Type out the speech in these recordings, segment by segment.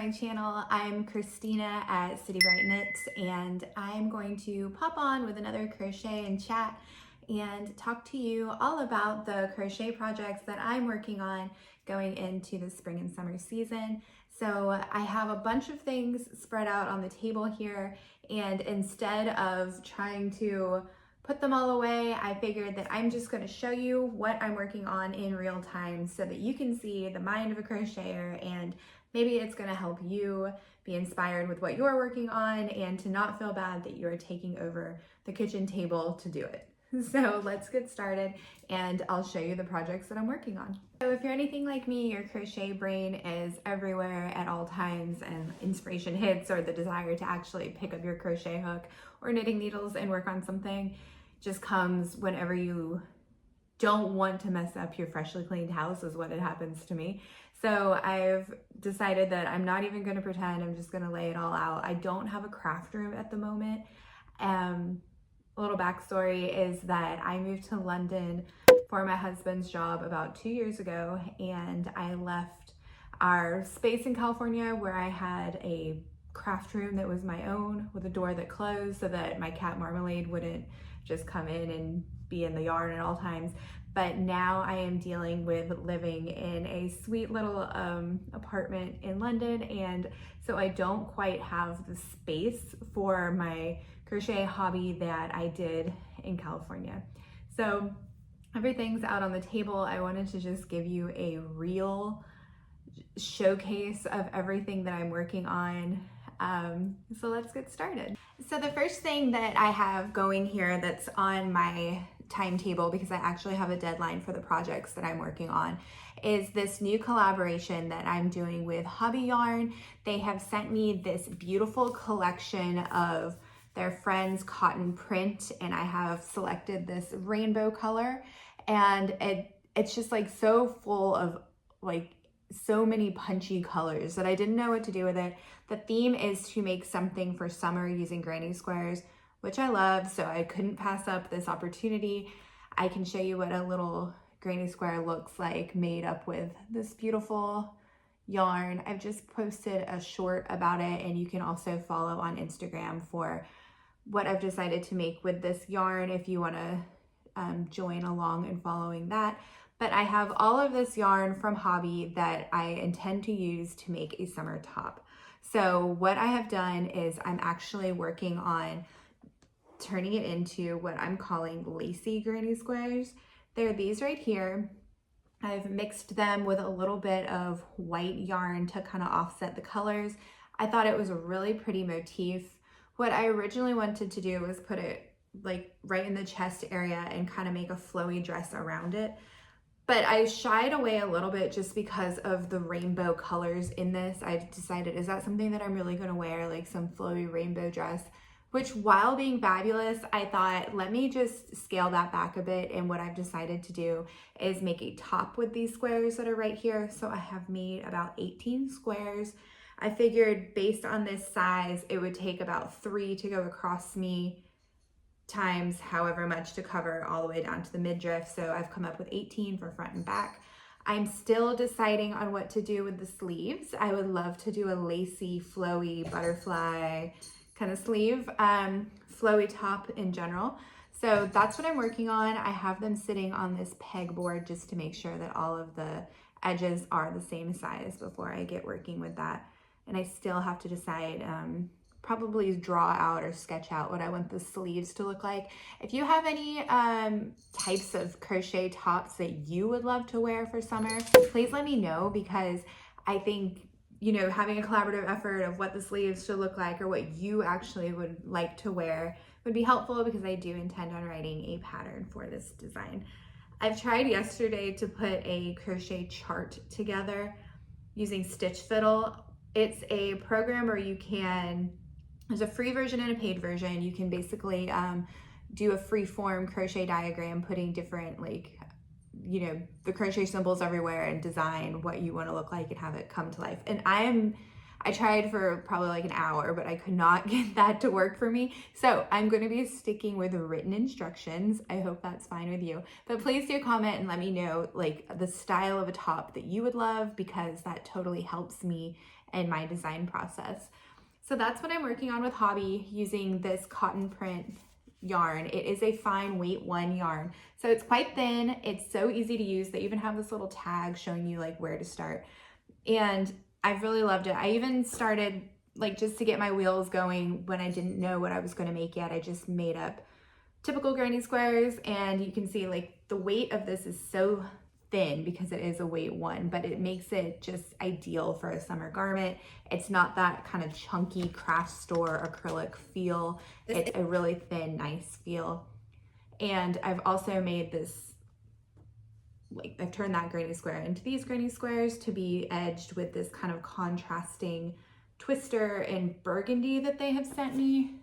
my channel. I'm Christina at City Bright Knits, and I'm going to pop on with another crochet and chat and talk to you all about the crochet projects that I'm working on going into the spring and summer season. So I have a bunch of things spread out on the table here, and instead of trying to put them all away, I figured that I'm just going to show you what I'm working on in real time so that you can see the mind of a crocheter, and maybe it's going to help you be inspired with what you're working on and to not feel bad that you're taking over the kitchen table to do it. So let's get started and I'll show you the projects that I'm working on. So if you're anything like me, your crochet brain is everywhere at all times, and inspiration hits, or the desire to actually pick up your crochet hook or knitting needles and work on something just comes whenever you don't want to mess up your freshly cleaned house, is what it happens to me. So I've decided that I'm not even going to pretend, I'm just going to lay it all out. I don't have a craft room at the moment. A little backstory is that I moved to London for my husband's job about 2 years ago, and I left our space in California where I had a craft room that was my own with a door that closed so that my cat Marmalade wouldn't just come in and be in the yard at all times. But now I am dealing with living in a sweet little apartment in London, and so I don't quite have the space for my crochet hobby that I did in California. So everything's out on the table. I wanted to just give you a real showcase of everything that I'm working on. So let's get started. So the first thing that I have going here that's on my timetable, because I actually have a deadline for the projects that I'm working on, is this new collaboration that I'm doing with Hobbii yarn. They have sent me this beautiful collection of their friends cotton print, and I have selected this rainbow color, and it's just like so full of like so many punchy colors that I didn't know what to do with it. The theme is to make something for summer using granny squares, which I love, so I couldn't pass up this opportunity. I can show you what a little granny square looks like made up with this beautiful yarn. I've just posted a short about it, and you can also follow on Instagram for what I've decided to make with this yarn if you want to join along in following that. But I have all of this yarn from Hobbii that I intend to use to make a summer top. So what I have done is I'm actually working on turning it into what I'm calling lacy granny squares. They're these right here. I've mixed them with a little bit of white yarn to kind of offset the colors. I thought it was a really pretty motif. What I originally wanted to do was put it like right in the chest area and kind of make a flowy dress around it. But I shied away a little bit just because of the rainbow colors in this. I decided, is that something that I'm really gonna wear, like some flowy rainbow dress? Which, while being fabulous, I thought, let me just scale that back a bit. And what I've decided to do is make a top with these squares that are right here. So I have made about 18 squares. I figured based on this size, it would take about 3 to go across me, times however much to cover all the way down to the midriff. So I've come up with 18 for front and back. I'm still deciding on what to do with the sleeves. I would love to do a lacy, flowy, butterfly kind of sleeve, flowy top in general. So that's what I'm working on. I have them sitting on this pegboard just to make sure that all of the edges are the same size before I get working with that. And I still have to decide, probably draw out or sketch out what I want the sleeves to look like. If you have any types of crochet tops that you would love to wear for summer, please let me know, because I think, you know, having a collaborative effort of what the sleeves should look like or what you actually would like to wear would be helpful, because I do intend on writing a pattern for this design. I've tried yesterday to put a crochet chart together using Stitch Fiddle. It's a program where you can, there's a free version and a paid version. You can basically do a free form crochet diagram, putting different, like, you know, the crochet symbols everywhere, and design what you want to look like and have it come to life. And I tried for probably like an hour, but I could not get that to work for me. So I'm going to be sticking with written instructions. I hope that's fine with you. But please do comment and let me know like the style of a top that you would love, because that totally helps me in my design process. So that's what I'm working on with Hobbii using this cotton print yarn. It is a fine weight 1 yarn. So it's quite thin. It's so easy to use. They even have this little tag showing you like where to start. And I've really loved it. I even started like just to get my wheels going when I didn't know what I was going to make yet. I just made up typical granny squares, and you can see like the weight of this is so thin because it is a weight 1, but it makes it just ideal for a summer garment. It's not that kind of chunky craft store acrylic feel. It's a really thin, nice feel. And I've also made this, like I've turned that granny square into these granny squares to be edged with this kind of contrasting twister in burgundy that they have sent me.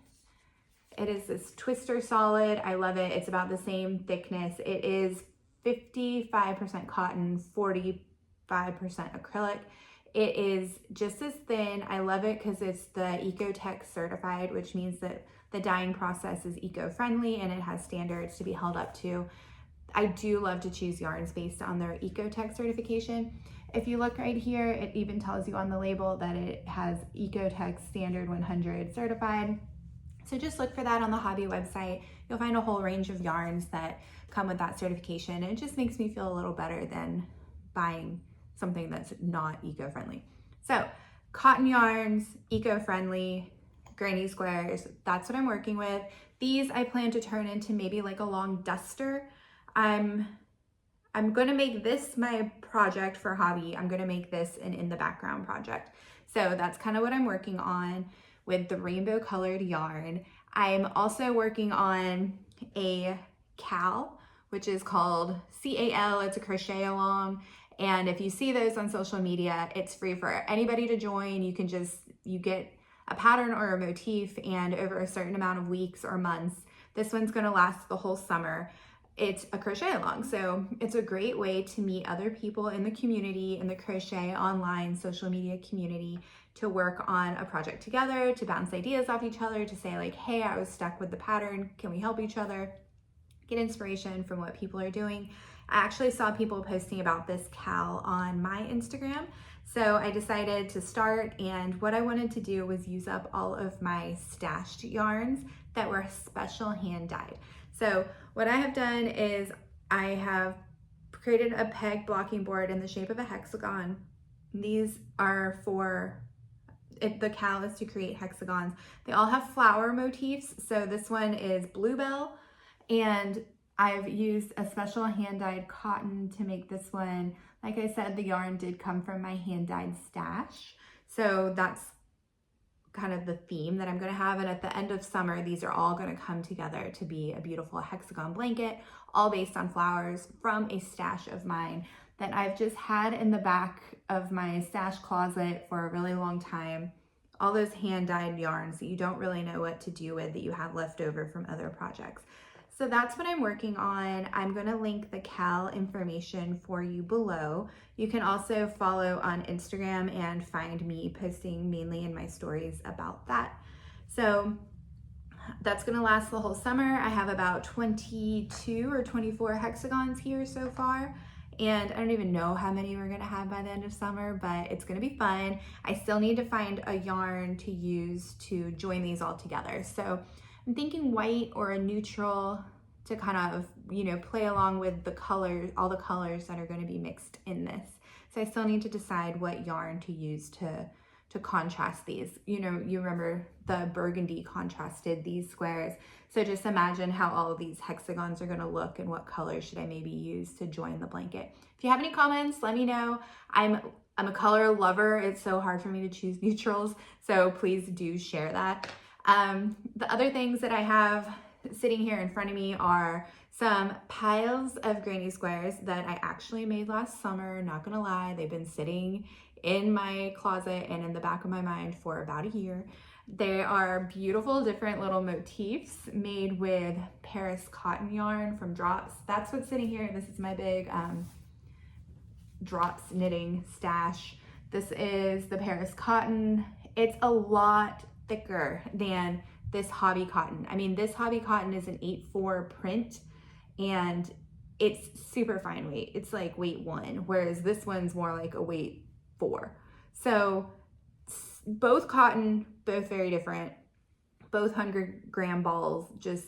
It is this twister solid. I love it. It's about the same thickness. It is 55% cotton, 45% acrylic. It is just as thin. I love it because it's the Ecotech certified, which means that the dyeing process is eco-friendly and it has standards to be held up to. I do love to choose yarns based on their Ecotech certification. If you look right here, it even tells you on the label that it has Ecotech Standard 100 certified. So just look for that on the Hobbii website. You'll find a whole range of yarns that come with that certification, and it just makes me feel a little better than buying something that's not eco-friendly. So cotton yarns, eco-friendly, granny squares, that's what I'm working with. These I plan to turn into maybe like a long duster. I'm gonna make this my project for Hobbii. I'm gonna make this an in the background project. So that's kind of what I'm working on with the rainbow colored yarn. I'm also working on a CAL, which is called CAL. It's a Crochet-A-Long. And if you see those on social media, it's free for anybody to join. You get a pattern or a motif, and over a certain amount of weeks or months, this one's gonna last the whole summer. It's a crochet-along, so it's a great way to meet other people in the community, in the crochet online social media community, to work on a project together, to bounce ideas off each other, to say like, hey, I was stuck with the pattern, can we help each other? Get inspiration from what people are doing. I actually saw people posting about this CAL on my Instagram, so I decided to start, and what I wanted to do was use up all of my stashed yarns that were special hand dyed. So what I have done is I have created a peg blocking board in the shape of a hexagon. These are for the CAL is to create hexagons. They all have flower motifs. So this one is bluebell, and I've used a special hand-dyed cotton to make this one. Like I said, the yarn did come from my hand-dyed stash. So that's kind of the theme that I'm gonna have. And at the end of summer, these are all gonna come together to be a beautiful hexagon blanket, all based on flowers from a stash of mine that I've just had in the back of my stash closet for a really long time. All those hand-dyed yarns that you don't really know what to do with, that you have left over from other projects. So that's what I'm working on. I'm gonna link the CAL information for you below. You can also follow on Instagram and find me posting mainly in my stories about that. So that's gonna last the whole summer. I have about 22 or 24 hexagons here so far. And I don't even know how many we're gonna have by the end of summer, but it's gonna be fun. I still need to find a yarn to use to join these all together. So I'm thinking white or a neutral to kind of, play along with the colors, all the colors that are going to be mixed in this. So I still need to decide what yarn to use to contrast these. You remember the burgundy contrasted these squares. So just imagine how all of these hexagons are going to look and what color should I maybe use to join the blanket. If you have any comments, let me know. I'm a color lover. It's so hard for me to choose neutrals. So please do share that. The other things that I have sitting here in front of me are some piles of granny squares that I actually made last summer. Not gonna lie, they've been sitting in my closet and in the back of my mind for about a year. They are beautiful, different little motifs made with Paris cotton yarn from Drops. That's what's sitting here. This is my big Drops knitting stash. This is the Paris cotton. It's a lot thicker than this Hobbii cotton. I mean, this Hobbii cotton is an 8/4 print, and it's super fine weight. It's like weight 1, whereas this one's more like a weight 4. So both cotton, both very different. Both 100-gram balls just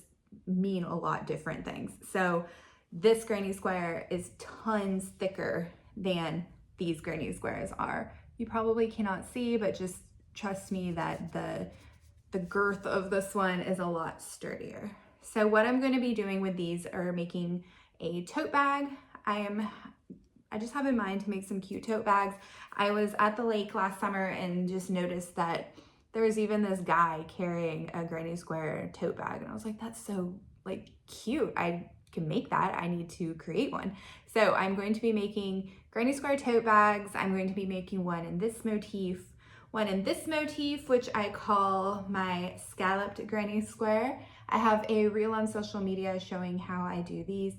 mean a lot different things. So this granny square is tons thicker than these granny squares are. You probably cannot see, but just trust me that the girth of this one is a lot sturdier. So what I'm going to be doing with these are making a tote bag. I just have in mind to make some cute tote bags. I was at the lake last summer and just noticed that there was even this guy carrying a granny square tote bag, and I was like, that's so like cute. I can make that. I need to create one. So I'm going to be making granny square tote bags. I'm going to be making one in this motif, which I call my scalloped granny square. I have a reel on social media showing how I do these.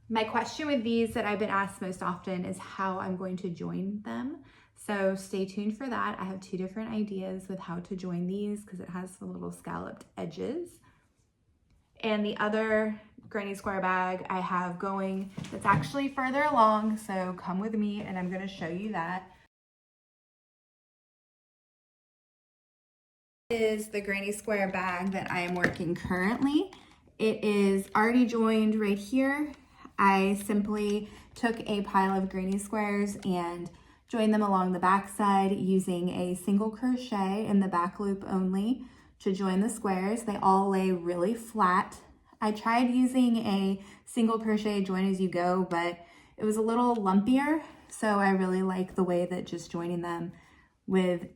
My question with these that I've been asked most often is how I'm going to join them. So stay tuned for that. I have 2 different ideas with how to join these because it has the little scalloped edges. And the other granny square bag I have going that's actually further along, so come with me and I'm going to show you that. Is the granny square bag that I am working currently. It is already joined right here. I simply took a pile of granny squares and joined them along the back side using a single crochet in the back loop only to join the squares. They all lay really flat. I tried using a single crochet join as you go, but it was a little lumpier. So I really like the way that just joining them with,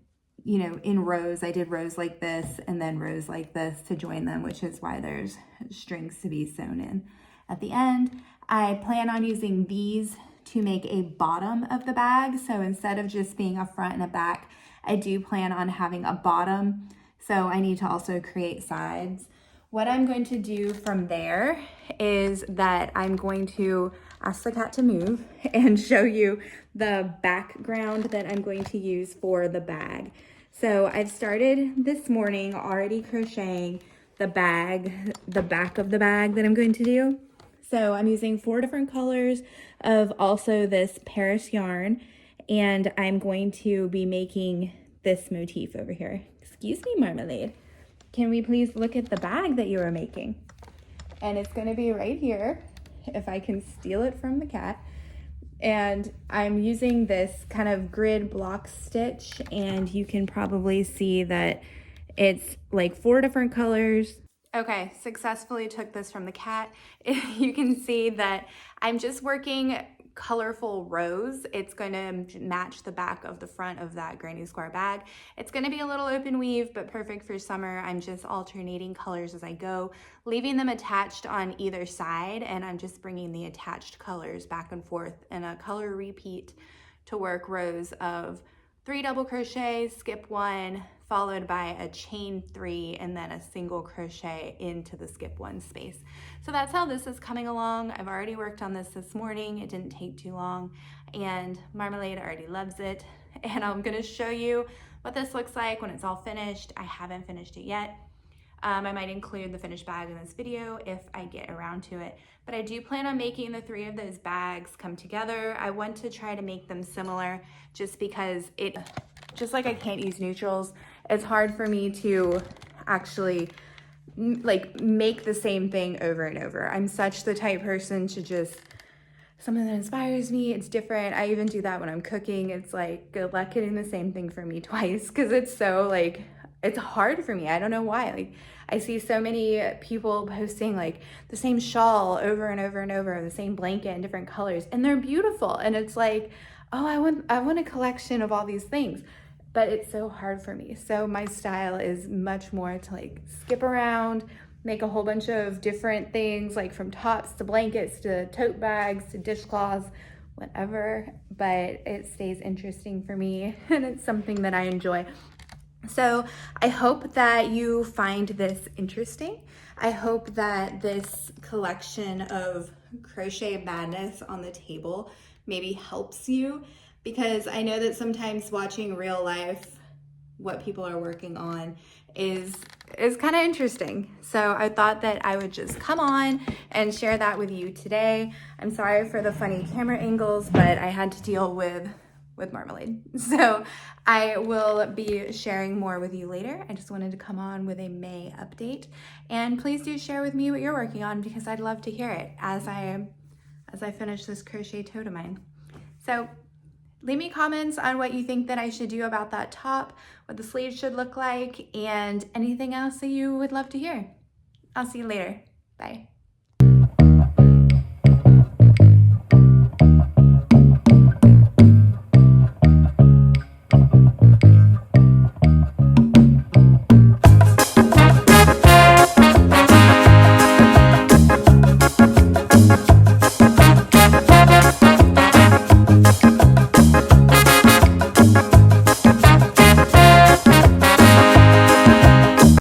you know, in rows. I did rows like this and then rows like this to join them, which is why there's strings to be sewn in at the end. I plan on using these to make a bottom of the bag. So instead of just being a front and a back, I do plan on having a bottom. So I need to also create sides. What I'm going to do from there is that I'm going to ask the cat to move and show you the background that I'm going to use for the bag. So I've started this morning already crocheting the bag, the back of the bag that I'm going to do. So I'm using 4 different colors of also this Paris yarn, and I'm going to be making this motif over here. Excuse me, Marmalade. Can we please look at the bag that you are making? And it's going to be right here, if I can steal it from the cat. And I'm using this kind of grid block stitch, and you can probably see that it's like 4 different colors. Okay, successfully took this from the cat. You can see that I'm just working colorful rows. It's going to match the back of the front of that granny square bag. It's going to be a little open weave, but perfect for summer. I'm just alternating colors as I go, leaving them attached on either side, and I'm just bringing the attached colors back and forth in a color repeat to work rows of 3 double crochets, skip 1, followed by a chain 3, and then a single crochet into the skip 1 space. So that's how this is coming along. I've already worked on this morning. It didn't take too long, and Marmalade already loves it. And I'm gonna show you what this looks like when it's all finished. I haven't finished it yet. I might include the finished bag in this video if I get around to it, but I do plan on making the 3 of those bags come together. I want to try to make them similar just because just like I can't use neutrals, it's hard for me to actually like make the same thing over and over. I'm such the type person to just, something that inspires me, it's different. I even do that when I'm cooking. It's like, good luck getting the same thing for me twice, because it's so like, it's hard for me. I don't know why. Like, I see so many people posting like the same shawl over and over and over, the same blanket in different colors, and they're beautiful. And it's like, oh, I want a collection of all these things, but it's so hard for me. So my style is much more to like skip around, make a whole bunch of different things, like from tops to blankets to tote bags to dishcloths, whatever, but it stays interesting for me and it's something that I enjoy. So I hope that you find this interesting. I hope that this collection of crochet madness on the table maybe helps you, because I know that sometimes watching real life, what people are working on is kind of interesting. So I thought that I would just come on and share that with you today. I'm sorry for the funny camera angles, but I had to deal with with marmalade. So I will be sharing more with you later. I just wanted to come on with a May update, and please do share with me what you're working on, because I'd love to hear it as I finish this crochet tote of mine. So leave me comments on what you think that I should do about that top, what the sleeves should look like, and anything else that you would love to hear. I'll see you later. Bye.